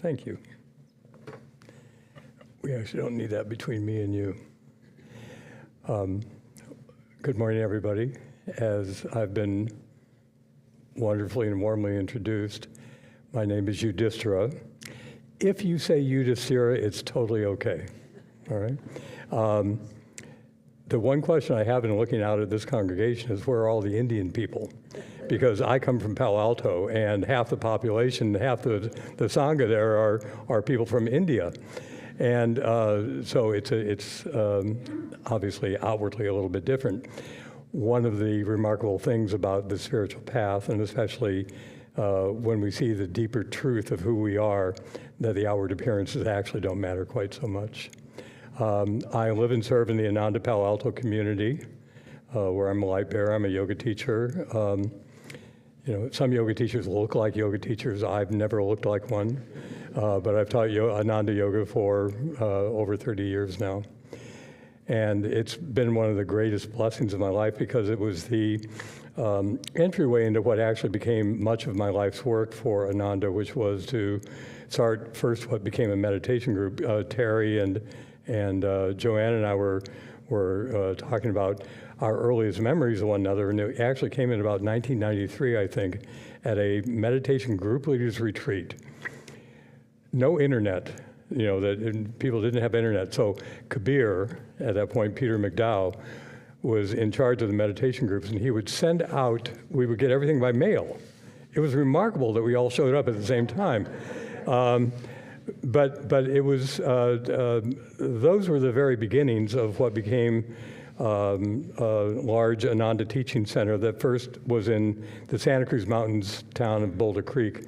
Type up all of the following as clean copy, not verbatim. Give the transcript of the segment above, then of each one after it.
Thank you. We actually don't need that between me and you. Good morning, everybody. As I've been wonderfully and warmly introduced, my name is Yudhisthira. If you say Yudhisthira, it's totally okay, all right? The one question I have in looking out at this congregation is, where are all the Indian people? Because I come from Palo Alto, and half the population, half the Sangha there are people from India. And so it's obviously outwardly a little bit different. One of the remarkable things about the spiritual path, and especially when we see the deeper truth of who we are, that the outward appearances actually don't matter quite so much. I live and serve in the Ananda Palo Alto community, where I'm a light bearer. I'm a yoga teacher. Some yoga teachers look like yoga teachers. I've never looked like one, but I've taught Ananda yoga for over 30 years now. And it's been one of the greatest blessings of my life, because it was the entryway into what actually became much of my life's work for Ananda, which was to start first what became a meditation group. Terry and Joanne and I were talking about our earliest memories of one another, and it actually came in about 1993, I think, at a meditation group leaders retreat. No internet, people didn't have internet. So Kabir, at that point, Peter McDowell, was in charge of the meditation groups, and he would send out, we would get everything by mail. It was remarkable that we all showed up at the same time. But it was, those were the very beginnings of what became a large Ananda teaching center that first was in the Santa Cruz Mountains town of Boulder Creek.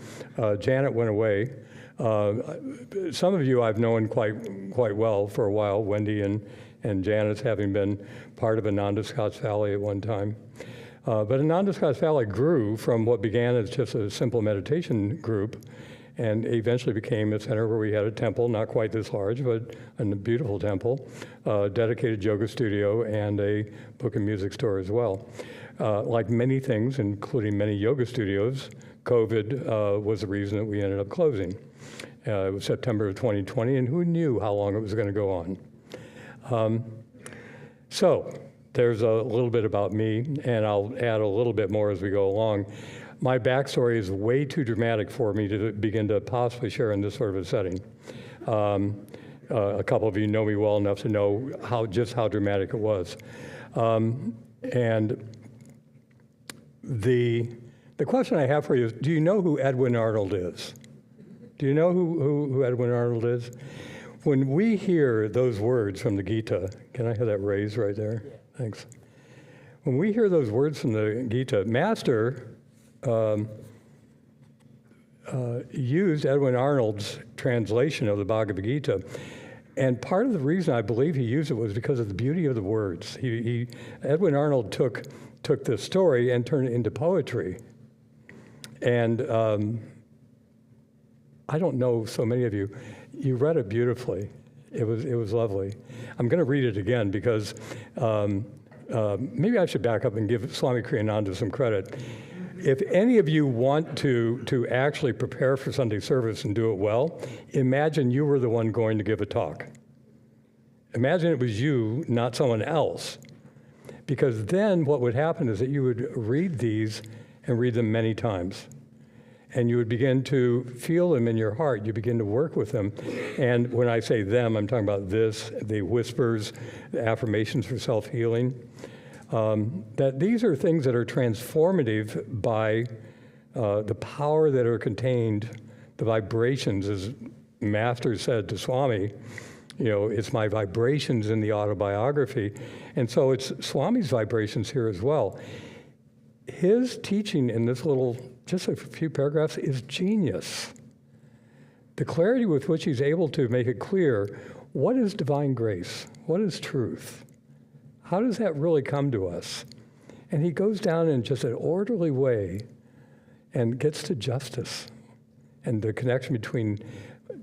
Janet went away. Some of you I've known quite well for a while, Wendy and Janice, having been part of Ananda Scotts Valley at one time. But Ananda Scotts Valley grew from what began as just a simple meditation group, and eventually became a center where we had a temple, not quite this large, but a beautiful temple, dedicated yoga studio, and a book and music store as well. Like many things, including many yoga studios, COVID was the reason that we ended up closing. It was September of 2020, and who knew how long it was going to go on? So there's a little bit about me, and I'll add a little bit more as we go along. My backstory is way too dramatic for me to begin to possibly share in this sort of a setting. A couple of you know me well enough to know just how dramatic it was. And the question I have for you is, do you know who Edwin Arnold is? Do you know who Edwin Arnold is? When we hear those words from the Gita, can I have that raised right there? Yeah. Thanks. When we hear those words from the Gita, Master used Edwin Arnold's translation of the Bhagavad Gita. And part of the reason I believe he used it was because of the beauty of the words. Edwin Arnold took the story and turned it into poetry. And I don't know so many of you read it beautifully. It was lovely. I'm going to read it again because maybe I should back up and give Swami Kriyananda some credit. If any of you want to actually prepare for Sunday service and do it well, imagine you were the one going to give a talk. Imagine it was you, not someone else. Because then what would happen is that you would read these and read them many times. And you would begin to feel them in your heart. You begin to work with them. And when I say them, I'm talking about this, the whispers, the affirmations for self-healing. That these are things that are transformative by the power that are contained, the vibrations, as Master said to Swami, it's my vibrations in the autobiography. And so it's Swami's vibrations here as well. His teaching in this just a few paragraphs is genius. The clarity with which he's able to make it clear, what is divine grace? What is truth? How does that really come to us? And he goes down in just an orderly way and gets to justice. And the connection between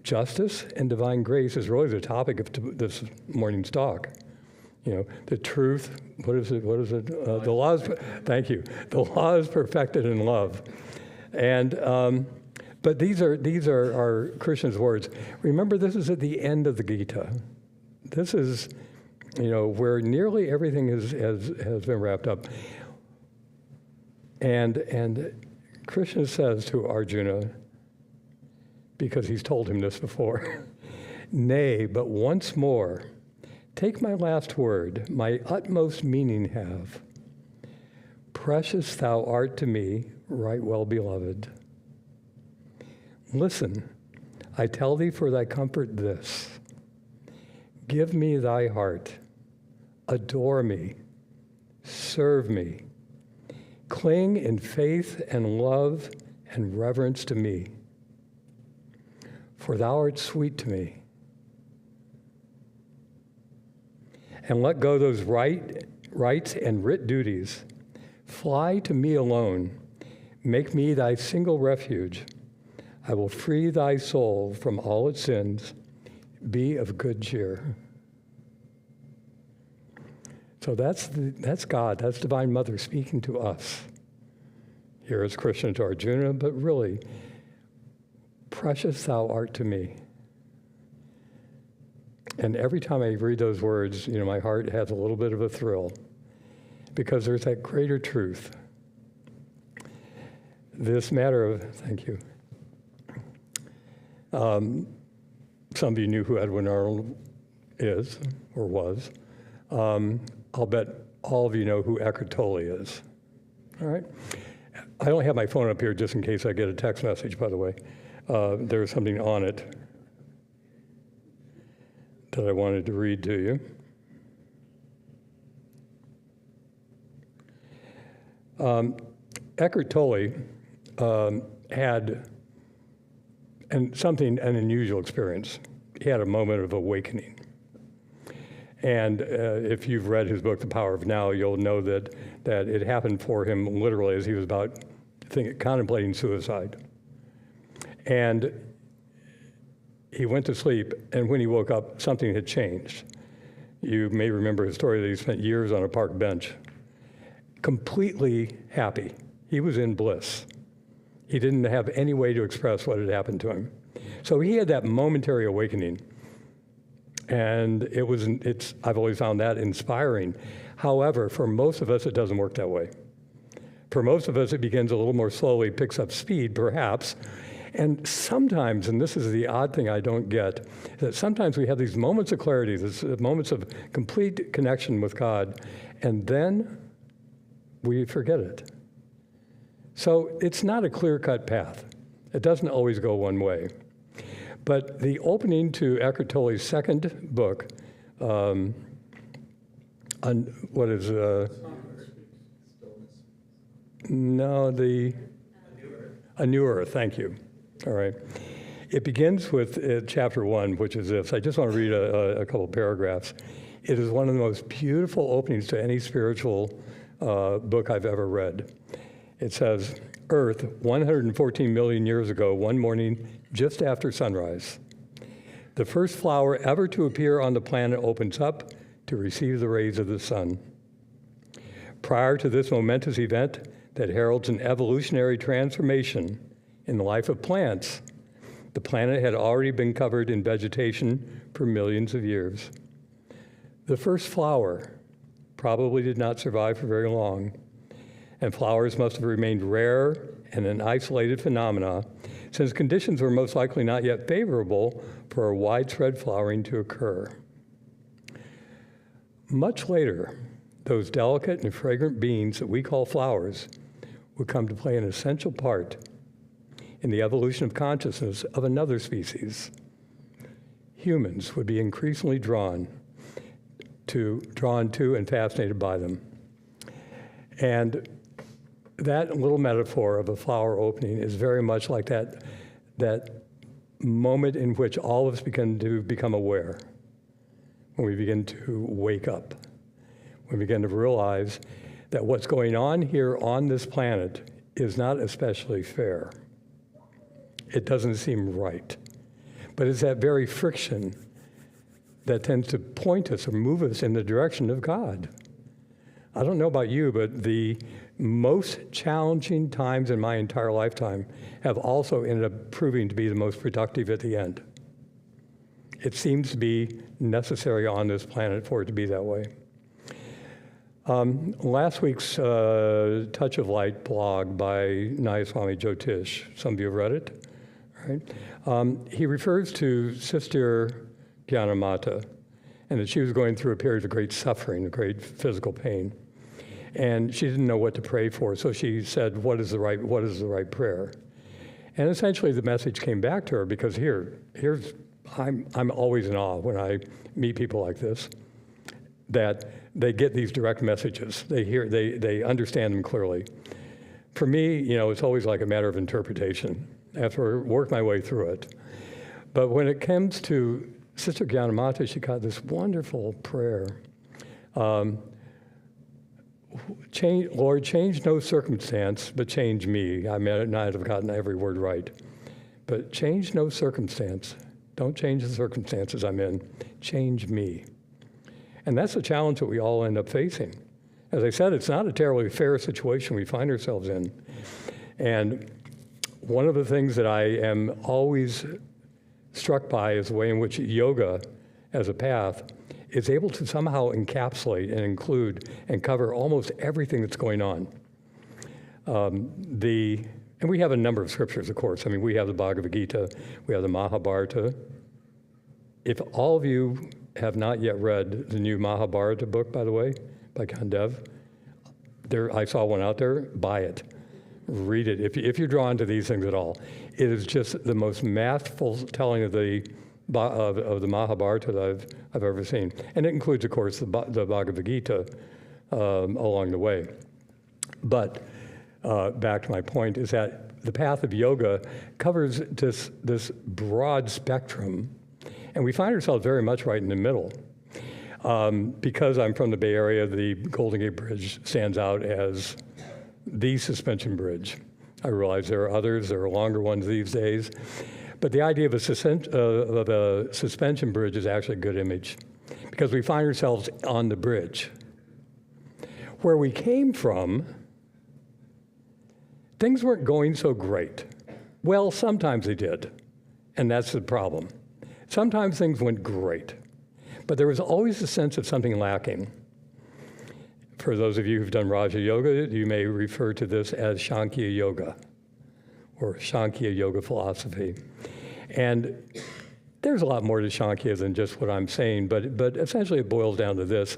justice and divine grace is really the topic of this morning's talk. The truth, what is it? The law is, thank you. The law is perfected in love. And But these are Krishna's words. Remember, this is at the end of the Gita. This is, where nearly everything has been wrapped up. And Krishna says to Arjuna, because he's told him this before, nay, but once more, take my last word, my utmost meaning have. Precious thou art to me, right well beloved. Listen, I tell thee for thy comfort this. Give me thy heart, adore me, serve me, cling in faith and love and reverence to me, for thou art sweet to me. And let go those rights and writ duties. Fly to me alone. Make me thy single refuge. I will free thy soul from all its sins. Be of good cheer. So that's God, that's Divine Mother speaking to us. Here is Krishna to Arjuna, but really, precious thou art to me. And every time I read those words, my heart has a little bit of a thrill, because there's that greater truth. This matter of, thank you. Some of you knew who Edwin Arnold is, or was. I'll bet all of you know who Eckhart Tolle is. All right? I don't have my phone up here just in case I get a text message, by the way. There's something on it that I wanted to read to you. Eckhart Tolle had an unusual experience. He had a moment of awakening. And if you've read his book, The Power of Now, you'll know that it happened for him literally as he was contemplating suicide. And he went to sleep, and when he woke up, something had changed. You may remember his story that he spent years on a park bench, completely happy. He was in bliss. He didn't have any way to express what had happened to him. So he had that momentary awakening. And I've always found that inspiring. However, for most of us, it doesn't work that way. For most of us, it begins a little more slowly, picks up speed, perhaps. And sometimes, and this is the odd thing I don't get, that sometimes we have these moments of clarity, these moments of complete connection with God, and then we forget it. So it's not a clear-cut path. It doesn't always go one way. But the opening to Eckhart Tolle's second book, on what is A New Earth, thank you. All right. It begins with chapter 1, which is this. I just want to read a couple paragraphs. It is one of the most beautiful openings to any spiritual book I've ever read. It says, Earth, 114 million years ago, one morning just after sunrise, the first flower ever to appear on the planet opens up to receive the rays of the sun. Prior to this momentous event that heralds an evolutionary transformation in the life of plants, the planet had already been covered in vegetation for millions of years. The first flower probably did not survive for very long, and flowers must have remained rare and an isolated phenomena, since conditions were most likely not yet favorable for a widespread flowering to occur. Much later, those delicate and fragrant beings that we call flowers would come to play an essential part in the evolution of consciousness of another species. Humans would be increasingly drawn to and fascinated by them. And that little metaphor of a flower opening is very much like that moment in which all of us begin to become aware, when we begin to wake up, when we begin to realize that what's going on here on this planet is not especially fair. It doesn't seem right. But it's that very friction that tends to point us or move us in the direction of God. I don't know about you, but the most challenging times in my entire lifetime have also ended up proving to be the most productive at the end. It seems to be necessary on this planet for it to be that way. Last week's Touch of Light blog by Nayaswami Jyotish, some of you have read it, right? He refers to Sister Gyanamata, and that she was going through a period of great suffering, of great physical pain. And she didn't know what to pray for, so she said, what is the right prayer? And essentially the message came back to her, because I'm always in awe when I meet people like this, that they get these direct messages. They understand them clearly. For me, it's always like a matter of interpretation. I have to work my way through it. But when it comes to Sister Gyanamata, she got this wonderful prayer. Lord, change no circumstance, but change me. I may not have gotten every word right. But change no circumstance. Don't change the circumstances I'm in. Change me. And that's the challenge that we all end up facing. As I said, it's not a terribly fair situation we find ourselves in. And one of the things that I am always struck by is the way in which yoga, as a path, is able to somehow encapsulate and include and cover almost everything that's going on. And we have a number of scriptures, of course. I mean, we have the Bhagavad Gita, we have the Mahabharata. If all of you have not yet read the new Mahabharata book, by the way, by Kandev, I saw one out there, buy it. Read it, if you're drawn to these things at all. It is just the most masterful telling of the Mahabharata that I've ever seen. And it includes, of course, the Bhagavad Gita along the way. But back to my point is that the path of yoga covers this broad spectrum, and we find ourselves very much right in the middle. Because I'm from the Bay Area, the Golden Gate Bridge stands out as the suspension bridge. I realize there are others, there are longer ones these days, but the idea of a suspension bridge is actually a good image, because we find ourselves on the bridge. Where we came from, things weren't going so great. Well, sometimes they did, and that's the problem. Sometimes things went great, but there was always a sense of something lacking. For those of you who've done Raja Yoga, you may refer to this as Sankhya Yoga, or Sankhya Yoga philosophy. And there's a lot more to Sankhya than just what I'm saying, but essentially it boils down to this,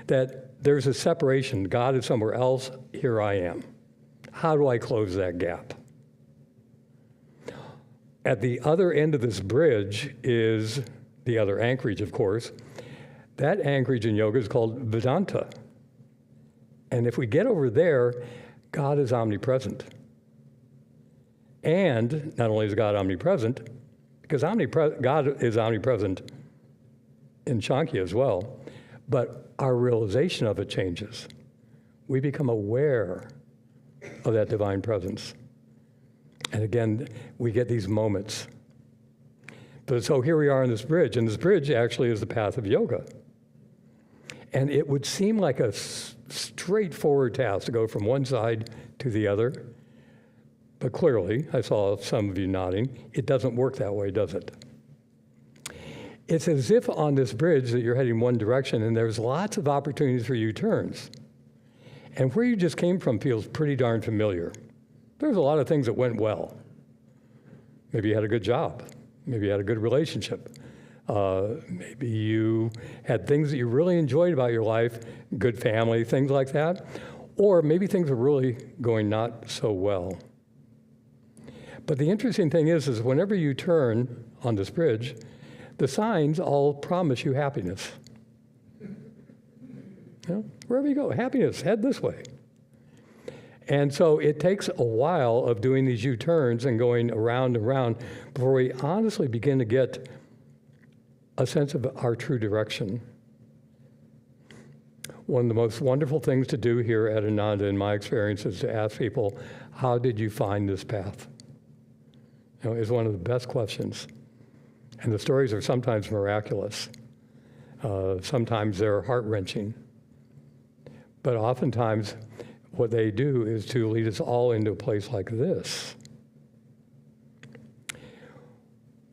that there's a separation. God is somewhere else, here I am. How do I close that gap? At the other end of this bridge is the other anchorage, of course. That anchorage in yoga is called Vedanta. And if we get over there, God is omnipresent. And not only is God omnipresent, because God is omnipresent in Sankhya as well, but our realization of it changes. We become aware of that divine presence. And again, we get these moments. But so here we are on this bridge, and this bridge actually is the path of yoga. And it would seem like a straightforward task to go from one side to the other. But clearly, I saw some of you nodding, it doesn't work that way, does it? It's as if on this bridge that you're heading one direction and there's lots of opportunities for U-turns. And where you just came from feels pretty darn familiar. There's a lot of things that went well. Maybe you had a good job. Maybe you had a good relationship. Maybe you had things that you really enjoyed about your life, good family, things like that. Or maybe things were really going not so well. But the interesting thing is whenever you turn on this bridge, the signs all promise you happiness. Wherever you go, happiness, head this way. And so it takes a while of doing these U-turns and going around and around before we honestly begin to get a sense of our true direction. One of the most wonderful things to do here at Ananda, in my experience, is to ask people, how did you find this path? Is one of the best questions. And the stories are sometimes miraculous. Sometimes they're heart-wrenching. But oftentimes, what they do is to lead us all into a place like this.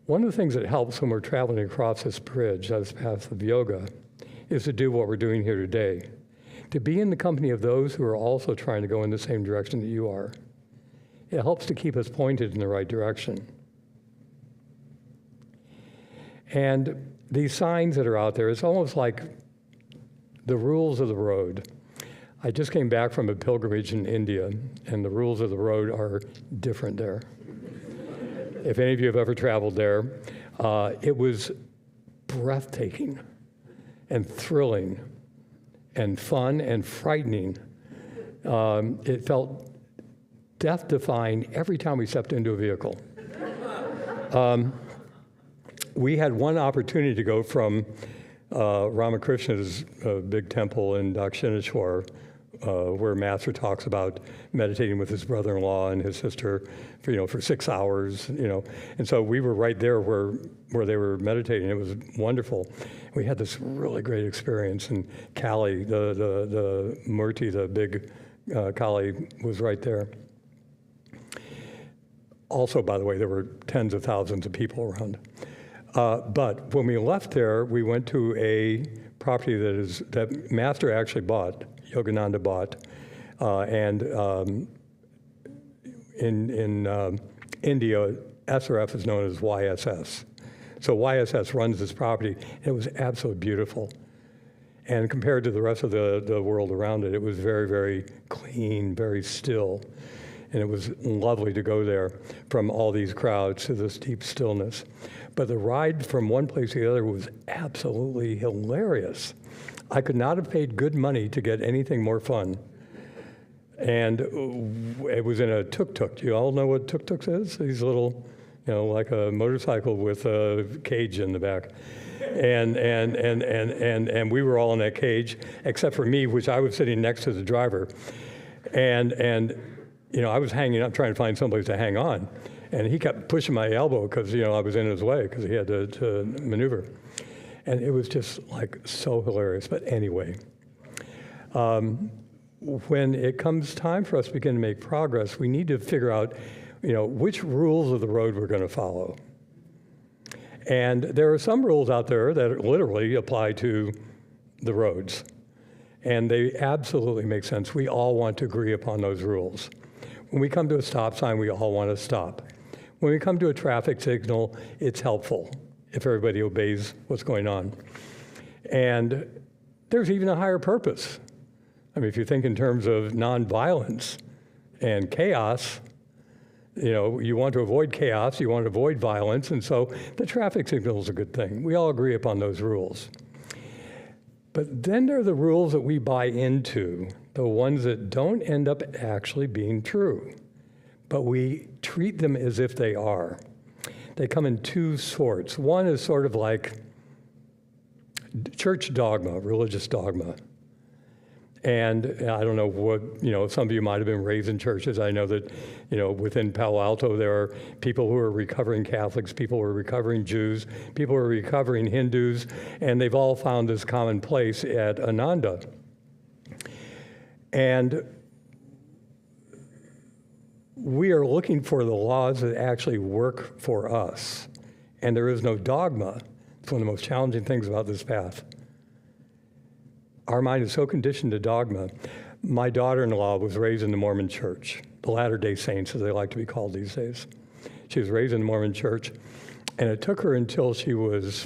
One of the things that helps when we're traveling across this bridge, this path of yoga, is to do what we're doing here today. To be in the company of those who are also trying to go in the same direction that you are. It helps to keep us pointed in the right direction. And these signs that are out there, it's almost like the rules of the road. I just came back from a pilgrimage in India, and the rules of the road are different there. If any of you have ever traveled there, it was breathtaking and thrilling and fun and frightening. It felt death-defying every time we stepped into a vehicle. We had one opportunity to go from Ramakrishna's big temple in Dakshineshwar, where Master talks about meditating with his brother-in-law and his sister for 6 hours, And so we were right there where they were meditating. It was wonderful. We had this really great experience, and Kali, the Murti, the big Kali, was right there. Also, by the way, there were tens of thousands of people around. But when we left there, we went to a property that Master actually bought, Yogananda bought, and in India, SRF is known as YSS. So YSS runs this property. It was absolutely beautiful. And compared to the rest of the world around it, it was very, very clean, very still. And it was lovely to go there from all these crowds to this deep stillness. But the ride from one place to the other was absolutely hilarious. I could not have paid good money to get anything more fun. And it was in a tuk-tuk. Do you all know what tuk-tuks is? These little, like a motorcycle with a cage in the back. And we were all in that cage, except for me, which I was sitting next to the driver. And I was hanging up, trying to find someplace to hang on. And he kept pushing my elbow because, I was in his way because he had to maneuver. And it was just so hilarious. But anyway, when it comes time for us to begin to make progress, we need to figure out, which rules of the road we're going to follow. And there are some rules out there that literally apply to the roads. And they absolutely make sense. We all want to agree upon those rules. When we come to a stop sign, we all want to stop. When we come to a traffic signal, it's helpful if everybody obeys what's going on. And there's even a higher purpose. I mean, if you think in terms of nonviolence and chaos, you want to avoid chaos, you want to avoid violence, and so the traffic signal is a good thing. We all agree upon those rules. But then there are the rules that we buy into, the ones that don't end up actually being true, but we treat them as if they are. They come in two sorts. One is sort of like church dogma, religious dogma. And I don't know what, some of you might have been raised in churches. I know that, within Palo Alto, there are people who are recovering Catholics, people who are recovering Jews, people who are recovering Hindus, and they've all found this common place at Ananda. And we are looking for the laws that actually work for us. And there is no dogma. It's one of the most challenging things about this path. Our mind is so conditioned to dogma. My daughter-in-law was raised in the Mormon church, the Latter-day Saints, as they like to be called these days. She was raised in the Mormon church, and it took her until she was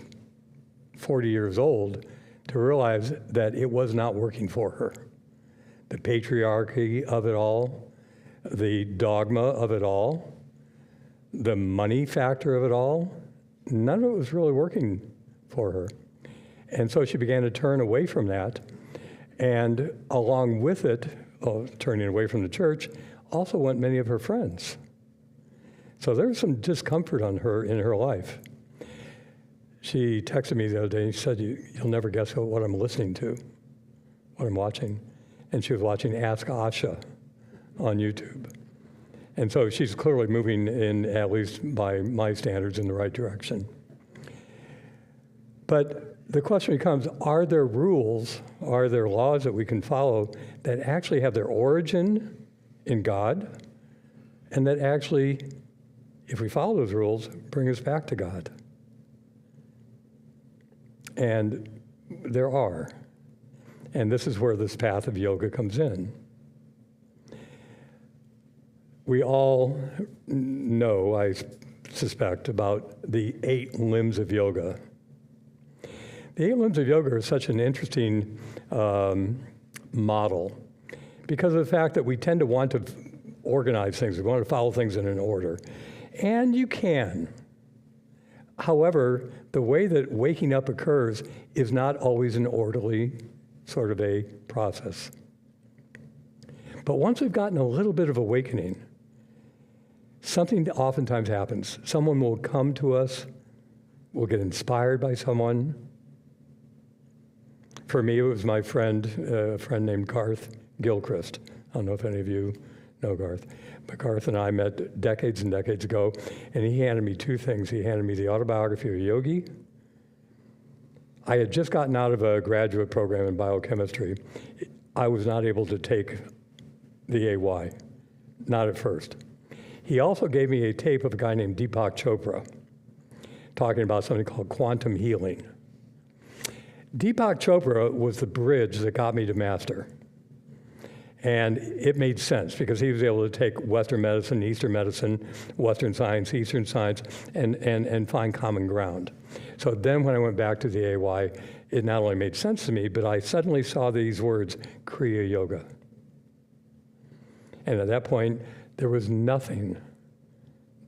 40 years old to realize that it was not working for her. The patriarchy of it all, the dogma of it all, the money factor of it all, none of it was really working for her. And so she began to turn away from that. And along with it, turning away from the church, also went many of her friends. So there was some discomfort in her life. She texted me the other day and she said, you'll never guess what I'm listening to, what I'm watching. And she was watching Ask Asha on YouTube. And so she's clearly moving in, at least by my standards, in the right direction. But the question becomes, are there rules, are there laws that we can follow that actually have their origin in God, and that actually, if we follow those rules, bring us back to God? And there are. And this is where this path of yoga comes in. We all know, I suspect, about the 8 limbs of yoga. The 8 limbs of yoga are such an interesting model because of the fact that we tend to want to organize things. We want to follow things in an order. And you can. However, the way that waking up occurs is not always an orderly sort of a process. But once we've gotten a little bit of awakening, something oftentimes happens. Someone will come to us, we'll get inspired by someone. For me, it was my friend, a friend named Garth Gilchrist. I don't know if any of you know Garth. But Garth and I met decades and decades ago, and he handed me 2 things. He handed me the autobiography of a yogi. I had just gotten out of a graduate program in biochemistry. I was not able to take the AY, not at first. He also gave me a tape of a guy named Deepak Chopra talking about something called quantum healing. Deepak Chopra was the bridge that got me to master. And it made sense because he was able to take Western medicine, Eastern medicine, Western science, Eastern science, and find common ground. So then when I went back to the AY, it not only made sense to me, but I suddenly saw these words, Kriya Yoga. And at that point, there was nothing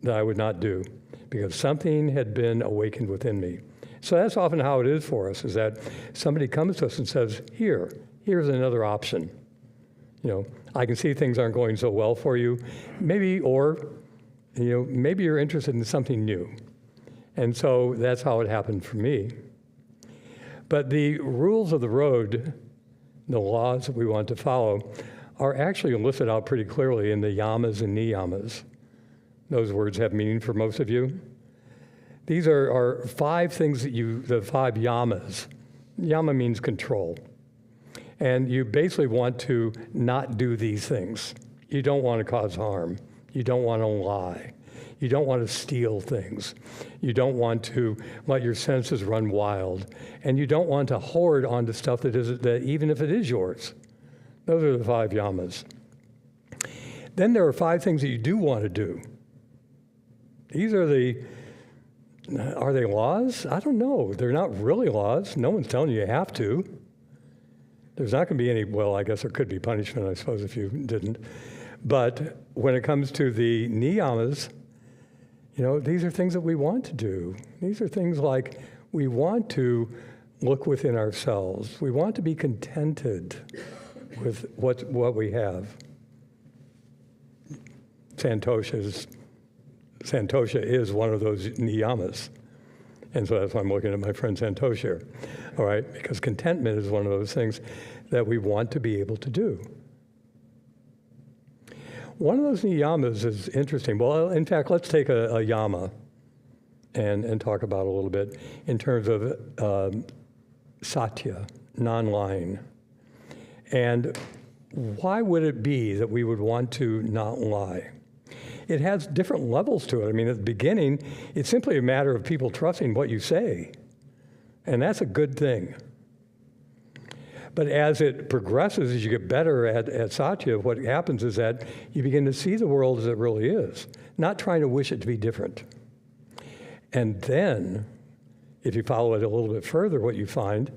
that I would not do because something had been awakened within me. So that's often how it is for us, is that somebody comes to us and says, here's another option. You know, I can see things aren't going so well for you. Maybe you're interested in something new. And so that's how it happened for me. But the rules of the road, the laws that we want to follow, are actually listed out pretty clearly in the yamas and niyamas. Those words have meaning for most of you. These are 5 things the 5 yamas. Yama means control. And you basically want to not do these things. You don't want to cause harm. You don't want to lie. You don't want to steal things. You don't want to let your senses run wild. And you don't want to hoard onto stuff that even if it is yours. Those are the 5 yamas. Then there are 5 things that you do want to do. These are are they laws? I don't know. They're not really laws. No one's telling you have to. There's not going to be any, well, I guess there could be punishment, I suppose, if you didn't. But when it comes to the niyamas, these are things that we want to do. These are things like we want to look within ourselves. We want to be contented with what we have. Santosha is one of those niyamas. And so that's why I'm looking at my friend Santosha here. All right, because contentment is one of those things that we want to be able to do. One of those niyamas is interesting. Well, in fact, let's take a yama and talk about it a little bit in terms of satya, non-lying. And why would it be that we would want to not lie? It has different levels to it. I mean, at the beginning, it's simply a matter of people trusting what you say. And that's a good thing. But as it progresses, as you get better at satya, what happens is that you begin to see the world as it really is, not trying to wish it to be different. And then, if you follow it a little bit further, what you find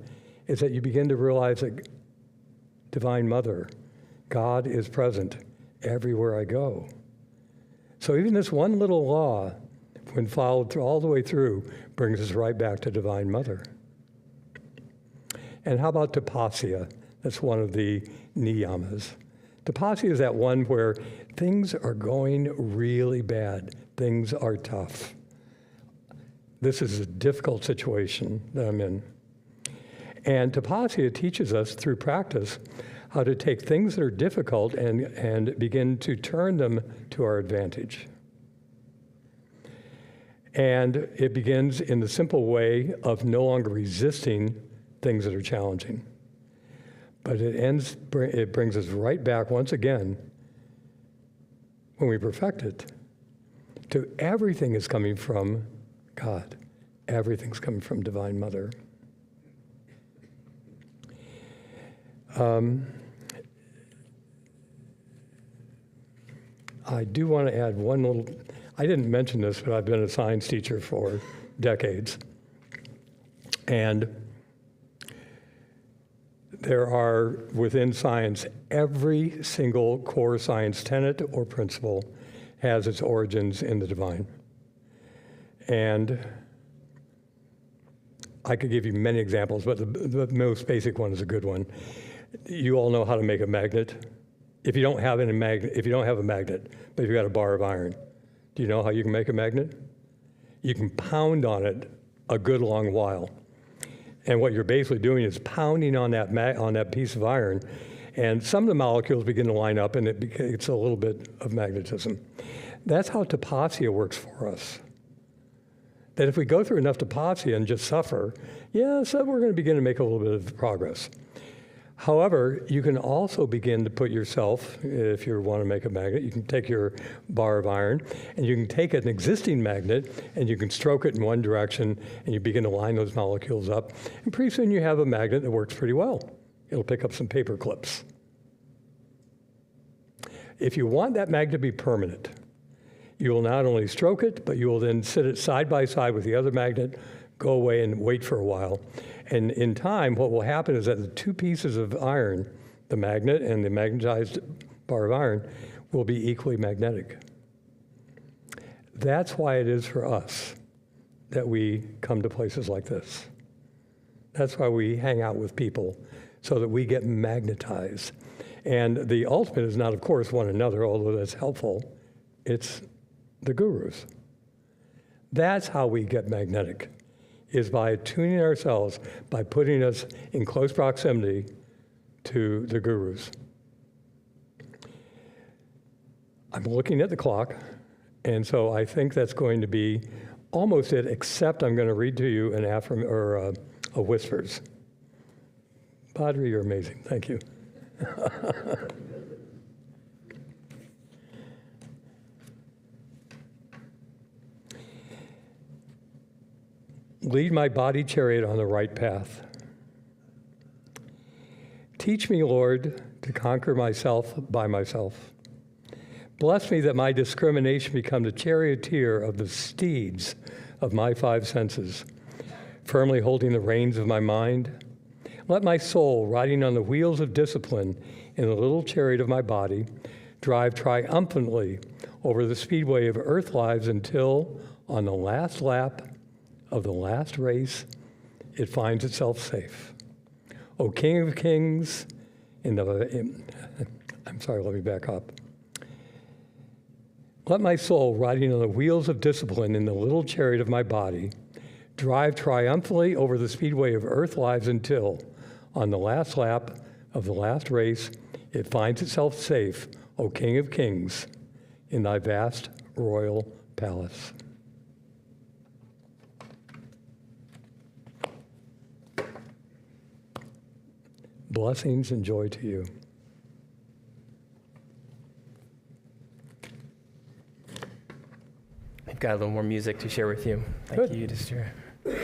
is that you begin to realize that Divine Mother, God is present everywhere I go. So even this one little law, when followed all the way through, brings us right back to Divine Mother. And how about tapasya? That's one of the niyamas. Tapasya is that one where things are going really bad. Things are tough. This is a difficult situation that I'm in. And tapasya teaches us through practice how to take things that are difficult and begin to turn them to our advantage. And it begins in the simple way of no longer resisting things that are challenging. But it brings us right back once again, when we perfect it, to everything is coming from God. Everything's coming from Divine Mother. I do want to add one little, I didn't mention this, but I've been a science teacher for decades. And there are, within science, every single core science tenet or principle has its origins in the divine. And I could give you many examples, but the most basic one is a good one. You all know how to make a magnet. If you don't have a magnet, but you've got a bar of iron, do you know how you can make a magnet? You can pound on it a good long while. And what you're basically doing is pounding on that piece of iron, and some of the molecules begin to line up, and it's a little bit of magnetism. That's how tapasya works for us. That if we go through enough tapasya and just suffer, so we're going to begin to make a little bit of progress. However, you can also begin to put yourself, if you want to make a magnet, you can take your bar of iron and you can take an existing magnet and you can stroke it in one direction and you begin to line those molecules up. And pretty soon you have a magnet that works pretty well. It'll pick up some paper clips. If you want that magnet to be permanent, you will not only stroke it, but you will then sit it side by side with the other magnet, go away and wait for a while. And in time, what will happen is that the two pieces of iron, the magnet and the magnetized bar of iron, will be equally magnetic. That's why it is for us that we come to places like this. That's why we hang out with people, so that we get magnetized. And the ultimate is not, of course, one another, although that's helpful. It's the gurus. That's how we get magnetic, is by attuning ourselves, by putting us in close proximity to the gurus. I'm looking at the clock, and so I think that's going to be almost it, except I'm going to read to you a whispers. Padre, you're amazing. Thank you. Lead my body chariot on the right path. Teach me, Lord, to conquer myself by myself. Bless me that my discrimination become the charioteer of the steeds of my five senses, firmly holding the reins of my mind. Let my soul, riding on the wheels of discipline in the little chariot of my body, drive triumphantly over the speedway of earth lives until, on the last lap of the last race, it finds itself safe. O King of Kings, I'm sorry, let me back up. Let my soul, riding on the wheels of discipline in the little chariot of my body, drive triumphantly over the speedway of earth lives until, on the last lap of the last race, it finds itself safe, O King of Kings, in thy vast royal palace. Blessings and joy to you. I've got a little more music to share with you. Thank you, Yudhisthira.